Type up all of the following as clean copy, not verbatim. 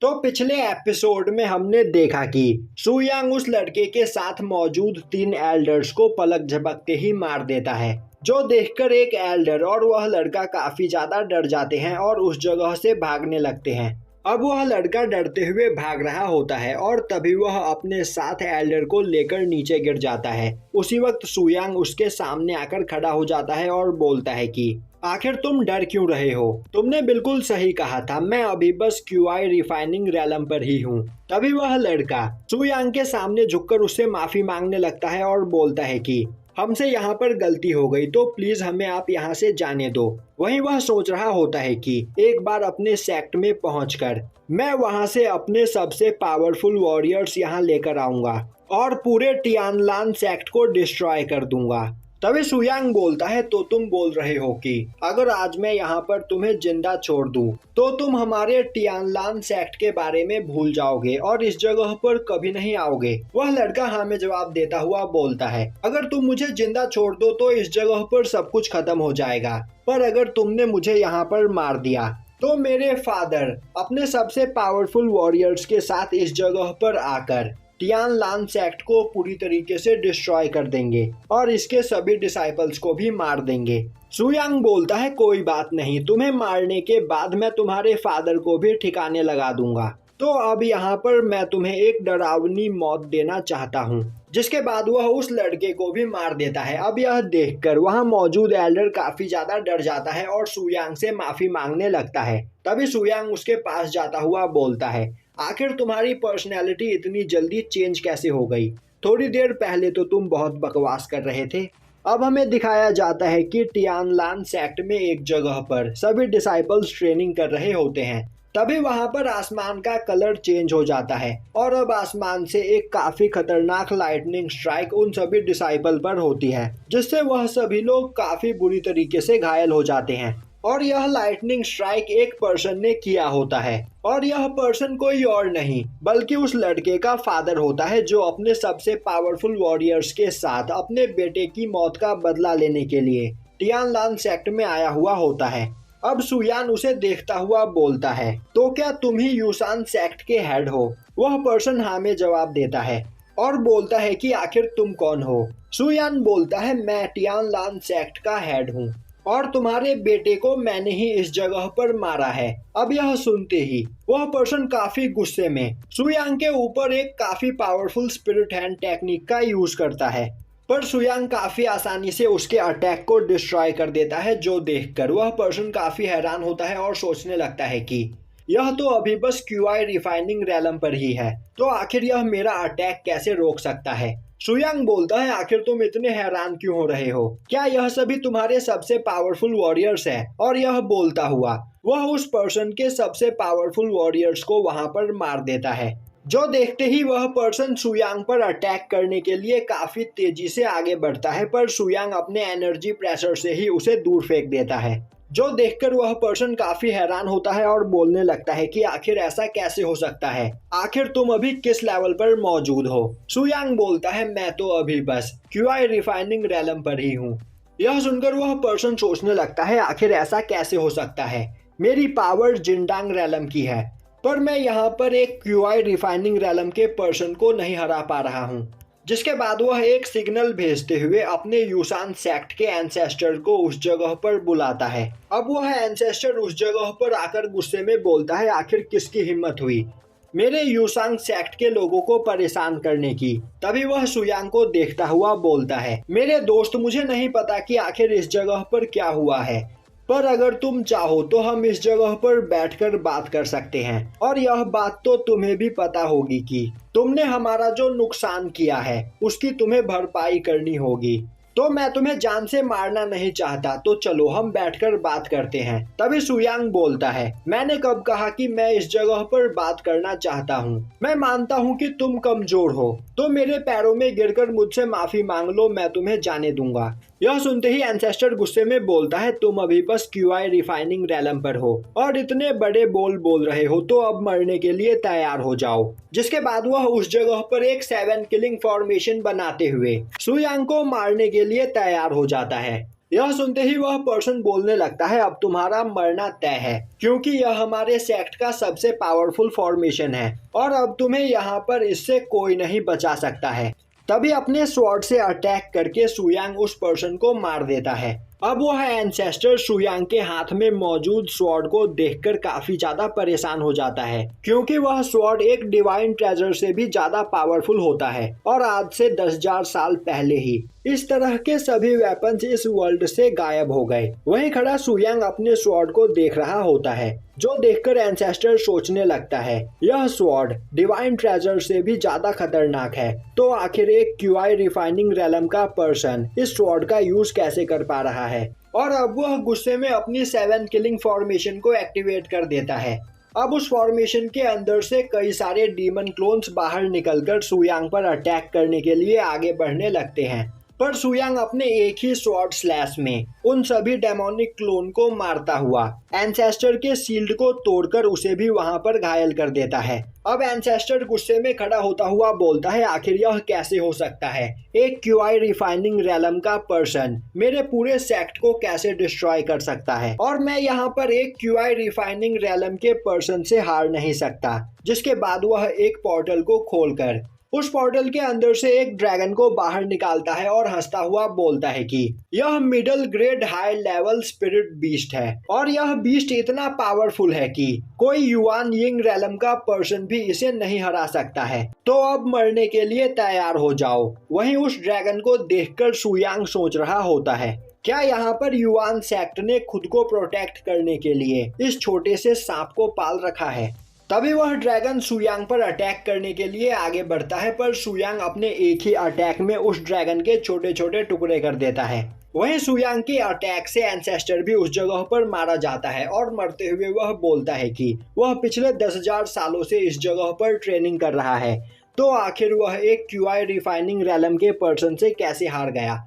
तो पिछले एपिसोड में हमने देखा कि सुयांग उस लड़के के साथ मौजूद 3 एल्डर्स को पलक झपकते ही मार देता है, जो देखकर एक एल्डर और वह लड़का काफी ज्यादा डर जाते हैं और उस जगह से भागने लगते हैं। अब वह लड़का डरते हुए भाग रहा होता है और तभी वह अपने साथ एल्डर को लेकर नीचे गिर जाता है। उसी वक्त सुयांग उसके सामने आकर खड़ा हो जाता है और बोलता है कि आखिर तुम डर क्यों रहे हो? तुमने बिल्कुल सही कहा था, मैं अभी बस क्यूआई रिफाइनिंग रैलम पर ही हूँ। तभी वह लड़का सुयांग के सामने झुककर उससे माफी मांगने लगता है और बोलता है कि हमसे यहाँ पर गलती हो गई, तो प्लीज हमें आप यहाँ से जाने दो। वहीं वह सोच रहा होता है कि एक बार अपने सेक्ट में पहुंचकर मैं वहां से अपने सबसे पावरफुल वॉरियर्स यहाँ लेकर आऊंगा और पूरे टियानलान सेक्ट को डिस्ट्रॉय कर दूंगा। तभी सुयांग बोलता है, तो तुम बोल रहे हो कि अगर आज मैं यहाँ पर तुम्हें जिंदा छोड़ दूं, तो तुम हमारे टियानलान सेक्ट के बारे में भूल जाओगे और इस जगह पर कभी नहीं आओगे। वह लड़का हाँ में जवाब देता हुआ बोलता है, अगर तुम मुझे जिंदा छोड़ दो तो इस जगह पर सब कुछ खत्म हो जाएगा, पर अगर तुमने मुझे यहाँ पर मार दिया तो मेरे फादर अपने सबसे पावरफुल वॉरियर्स के साथ इस जगह पर आकर टियानलान सेक्ट को पूरी तरीके से डिस्ट्रॉय कर देंगे और इसके सभी डिसाइपल्स को भी मार देंगे। सुयांग बोलता है, कोई बात नहीं, तुम्हें मारने के बाद मैं तुम्हारे फादर को भी ठिकाने लगा दूंगा। तो अब यहाँ पर मैं तुम्हें एक डरावनी मौत देना चाहता हूँ। जिसके बाद वह उस लड़के को भी मार देता है। अब यह देखकर वहाँ मौजूद एल्डर काफी ज्यादा डर जाता है और सुयांग से माफी मांगने लगता है। तभी सुयांग उसके पास जाता हुआ बोलता है, आखिर तुम्हारी पर्सनैलिटी इतनी जल्दी चेंज कैसे हो गई? थोड़ी देर पहले तो तुम बहुत बकवास कर रहे थे। अब हमें दिखाया जाता है कि टियानलान सेक्ट में एक जगह पर सभी डिसाइपल्स ट्रेनिंग कर रहे होते हैं। तभी वहां पर आसमान का कलर चेंज हो जाता है और अब आसमान से एक काफी खतरनाक लाइटनिंग स्ट्राइक उन सभी डिसाइपल पर होती है, जिससे वह सभी लोग काफी बुरी तरीके से घायल हो जाते हैं। और यह लाइटनिंग स्ट्राइक एक पर्सन ने किया होता है और यह पर्सन कोई और नहीं बल्कि उस लड़के का फादर होता है, जो अपने सबसे पावरफुल वॉरियर्स के साथ अपने बेटे की मौत का बदला लेने के लिए टियानलान सेक्ट में आया हुआ होता है। अब सुयान उसे देखता हुआ बोलता है, तो क्या तुम ही यूसान सेक्ट के हेड हो? वह पर्सन हाँ में जवाब देता है और बोलता है कि आखिर तुम कौन हो? सुयान बोलता है, मैं टियानलान सेक्ट का हेड हूँ और तुम्हारे बेटे को मैंने ही इस जगह पर मारा है। अब यह सुनते ही वह पर्सन काफी गुस्से में सुयांग के ऊपर एक काफी पावरफुल स्पिरिट हैंड टेक्निक का यूज करता है, पर सुयांग काफी आसानी से उसके अटैक को डिस्ट्रॉय कर देता है, जो देखकर वह पर्सन काफी हैरान होता है और सोचने लगता है कि यह तो अभी बस क्यूआई रिफाइनिंग रैलम पर ही है, तो आखिर यह मेरा अटैक कैसे रोक सकता है? सुयांग बोलता है, आखिर तुम इतने हैरान क्यों हो रहे हो? क्या यह सभी तुम्हारे सबसे पावरफुल वॉरियर्स है? और यह बोलता हुआ वह उस पर्सन के सबसे पावरफुल वॉरियर्स को वहां पर मार देता है, जो देखते ही वह पर्सन सुयांग पर अटैक करने के लिए काफी तेजी से आगे बढ़ता है, पर सुयांग अपने एनर्जी प्रेशर से ही उसे दूर फेंक देता है, जो देखकर वह पर्सन काफी हैरान होता है और बोलने लगता है कि आखिर ऐसा कैसे हो सकता है? आखिर तुम अभी किस लेवल पर मौजूद हो? सुयांग बोलता है, मैं तो अभी बस क्यूआई रिफाइनिंग रैलम पर ही हूँ। यह सुनकर वह पर्सन सोचने लगता है, आखिर ऐसा कैसे हो सकता है? मेरी पावर जिंडांग रैलम की है, पर मैं यहाँ पर एक क्यूआई रिफाइनिंग रैलम के पर्सन को नहीं हरा पा रहा हूँ। जिसके बाद वह एक सिग्नल भेजते हुए अपने यूसान सेक्ट के एंसेस्टर को उस जगह पर बुलाता है। अब वह एंसेस्टर उस जगह पर आकर गुस्से में बोलता है, आखिर किसकी हिम्मत हुई मेरे यूसान सेक्ट के लोगों को परेशान करने की? तभी वह सुयांग को देखता हुआ बोलता है, मेरे दोस्त, मुझे नहीं पता कि आखिर इस जगह पर क्या हुआ है, पर अगर तुम चाहो तो हम इस जगह पर बैठकर बात कर सकते हैं। और यह बात तो तुम्हें भी पता होगी कि तुमने हमारा जो नुकसान किया है उसकी तुम्हें भरपाई करनी होगी। तो मैं तुम्हें जान से मारना नहीं चाहता, तो चलो हम बैठकर बात करते हैं। तभी सुयांग बोलता है, मैंने कब कहा कि मैं इस जगह पर बात करना चाहता हूँ? मैं मानता हूँ कि तुम कमजोर हो, तो मेरे पैरों में गिरकर मुझसे माफी मांग लो, मैं तुम्हें जाने दूंगा। यह सुनते ही एंसेस्टर गुस्से में बोलता है, तुम अभी बस क्यूआई रिफाइनिंग रैलम पर हो और इतने बड़े बोल रहे हो, तो अब मरने के लिए तैयार हो जाओ। जिसके बाद वह उस जगह पर एक 7 किलिंग फॉर्मेशन बनाते हुए सुयांग को मारने के लिए तैयार हो जाता है। यह सुनते ही वह पर्सन बोलने लगता है, अब तुम्हारा मरना तय है, क्योंकि यह हमारे सेक्ट का सबसे पावरफुल फॉर्मेशन है और अब तुम्हें यहाँ पर इससे कोई नहीं बचा सकता है। तभी अपने स्वॉर्ड से अटैक करके सुयांग उस पर्सन को मार देता है। अब वह एंसेस्टर सुयांग के हाथ में मौजूद स्वॉर्ड को देखकर काफी ज्यादा परेशान हो जाता है, क्योंकि वह स्वॉर्ड एक डिवाइन ट्रेजर से भी ज्यादा पावरफुल होता है और आज से 10,000 साल पहले ही इस तरह के सभी वेपन्स इस वर्ल्ड से गायब हो गए। वहीं खड़ा सुयांग अपने स्वॉर्ड को देख रहा होता है, जो देखकर एंसेस्टर सोचने लगता है यह स्वॉर्ड डिवाइन ट्रेजर से भी ज्यादा खतरनाक है, तो आखिर एक क्यूआई रिफाइनिंग रेलम का पर्सन इस स्वॉर्ड का यूज कैसे कर पा रहा है। और अब वह गुस्से में अपनी 7 किलिंग फॉर्मेशन को एक्टिवेट कर देता है। अब उस फॉर्मेशन के अंदर से कई सारे डीमन क्लोन्स बाहर निकलकर सुयांग पर अटैक करने के लिए आगे बढ़ने लगते हैं, पर सुयांग अपने एक ही स्वॉर्ड स्लैश में उन सभी डेमोनिक क्लोन को मारता हुआ एंसेस्टर के शील्ड को तोड़कर उसे भी वहां पर घायल कर देता है। अब एंसेस्टर गुस्से में खड़ा होता हुआ बोलता है, आखिर यह कैसे हो सकता है, एक क्यूआई रिफाइनिंग रेलम का पर्सन मेरे पूरे सेक्ट को कैसे डिस्ट्रॉय कर सकता है, और मैं यहाँ पर एक क्यूआई रिफाइनिंग रेलम के पर्सन से हार नहीं सकता। जिसके बाद वह एक पोर्टल को खोलकर उस पोर्टल के अंदर से एक ड्रैगन को बाहर निकालता है और हंसता हुआ बोलता है कि यह middle grade high level spirit beast है और यह बीस्ट इतना पावरफुल है कि कोई युआन यिंग रेलम का पर्सन भी इसे नहीं हरा सकता है, तो अब मरने के लिए तैयार हो जाओ। वहीं उस ड्रैगन को देखकर सुयांग सोच रहा होता है, क्या यहाँ पर युआन सेक्ट ने खुद को प्रोटेक्ट करने के लिए इस छोटे से सांप को पाल रखा है। तभी वह ड्रैगन सुयांग पर अटैक करने के लिए आगे बढ़ता है, पर सुयांग अपने एक ही अटैक में उस ड्रैगन के छोटे छोटे टुकड़े कर देता है। वहीं सुयांग के अटैक से एंसेस्टर भी उस जगह पर मारा जाता है और मरते हुए वह बोलता है कि वह पिछले 10,000 सालों से इस जगह पर ट्रेनिंग कर रहा है, तो आखिर वह एक क्यूआई रिफाइनिंग रेलम के पर्सन से कैसे हार गया।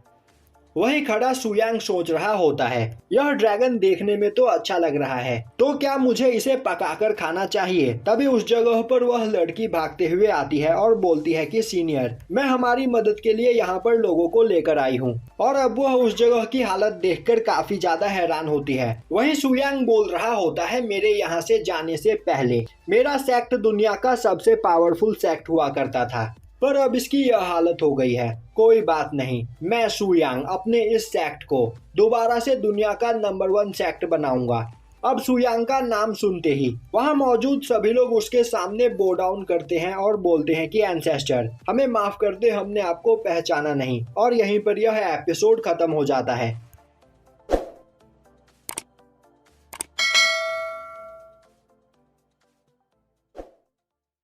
वहीं खड़ा सुयांग सोच रहा होता है, यह ड्रैगन देखने में तो अच्छा लग रहा है, तो क्या मुझे इसे पकाकर खाना चाहिए। तभी उस जगह पर वह लड़की भागते हुए आती है और बोलती है कि सीनियर, मैं हमारी मदद के लिए यहाँ पर लोगों को लेकर आई हूँ। और अब वह उस जगह की हालत देखकर काफी ज्यादा हैरान होती है। वहीं सुयांग बोल रहा होता है, मेरे यहाँ से जाने से पहले मेरा सेक्ट दुनिया का सबसे पावरफुल सेक्ट हुआ करता था, पर अब इसकी यह हालत हो गई है। कोई बात नहीं, मैं सुयांग अपने इस सेक्ट को दोबारा से दुनिया का नंबर 1 सेक्ट बनाऊंगा। अब सुयांग का नाम सुनते ही वहां मौजूद सभी लोग उसके सामने बो डाउन करते हैं और बोलते हैं कि एंसेस्टर, हमें माफ कर दे, हमने आपको पहचाना नहीं। और यहीं पर यह एपिसोड खत्म हो जाता है।